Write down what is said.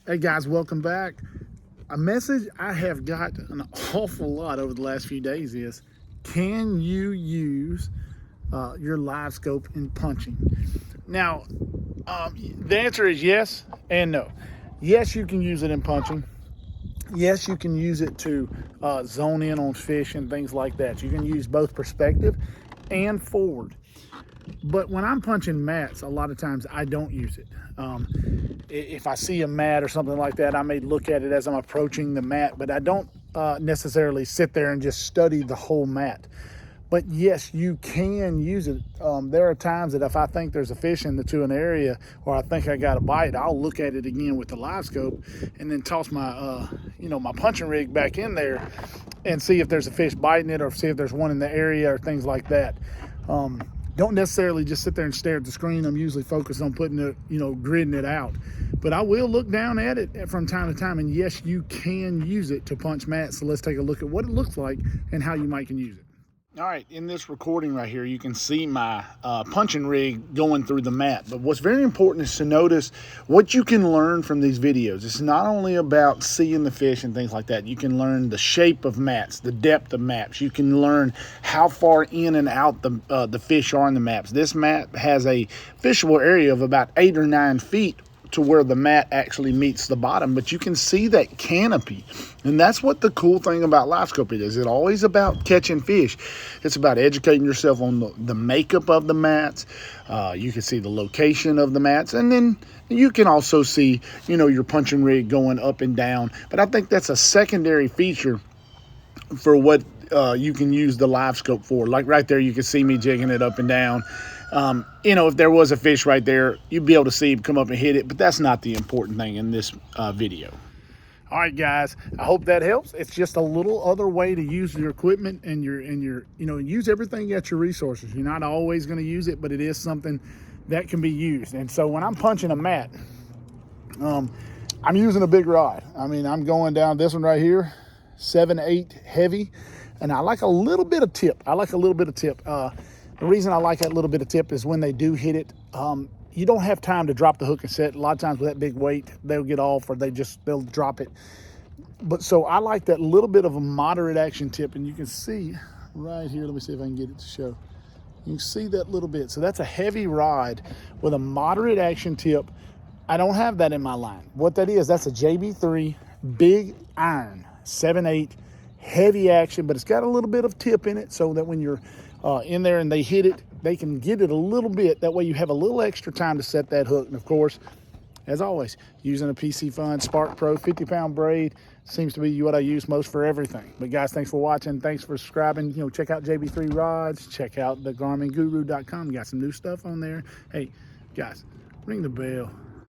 Hey guys, welcome back. A message I have got an awful lot over the last few days is, can you use your Livescope in punching? Now, the answer is yes and no. Yes, you can use it in punching. Yes, you can use it to zone in on fish and things like that. You can use both perspective and forward. But when I'm punching mats, a lot of times I don't use it. If I see a mat or something like that, I may look at it as I'm approaching the mat, but I don't necessarily sit there and just study the whole mat. But yes, you can use it. There are times that if I think there's a fish in the area, or I think I got a bite, I'll look at it again with the Livescope and then toss my, my punching rig back in there and see if there's a fish biting it, or see if there's one in the area, or things like that. Don't necessarily just sit there and stare at the screen. I'm usually focused on putting it, gridding it out. But I will look down at it from time to time, and yes, you can use it to punch mats. So let's take a look at what it looks like and how you can use it. All right, in this recording right here, you can see my punching rig going through the mat. But what's very important is to notice what you can learn from these videos. It's not only about seeing the fish and things like that. You can learn the shape of mats, the depth of maps. You can learn how far in and out the fish are in the maps. This mat has a fishable area of about 8 or 9 feet to where the mat actually meets the bottom, but you can see that canopy. And that's what the cool thing about Livescope is. It's always about catching fish. It's about educating yourself on the makeup of the mats. You can see the location of the mats, and then you can also see, your punching rig going up and down. But I think that's a secondary feature for what you can use the Livescope for. Like right there, you can see me jigging it up and down. If there was a fish right there, you'd be able to see him come up and hit it, but that's not the important thing in this video. All right, guys, I hope that helps. It's just a little other way to use your equipment and use everything at your resources. You're not always going to use it, but it is something that can be used. And so when I'm punching a mat, I'm using a big rod. I'm going down this one right here, 7/8 heavy, and I like a little bit of tip. The reason I like that little bit of tip is when they do hit it, you don't have time to drop the hook and set. A lot of times with that big weight, they'll get off, or they'll drop it. But so I like that little bit of a moderate action tip, and you can see right here, let me see if I can get it to show. You can see that little bit. So that's a heavy rod with a moderate action tip. I don't have that in my line. What that is, that's a JB3 big iron, 7/8 heavy action, but it's got a little bit of tip in it, so that when you're in there and they hit it, they can get it a little bit. That way you have a little extra time to set that hook. And of course, as always, using a PC Fun Spark Pro 50-pound braid seems to be what I use most for everything. But guys, thanks for watching. Thanks for subscribing. Check out JB3 rods. Check out the GarminGuru.com. Got some new stuff on there. Hey, guys, ring the bell.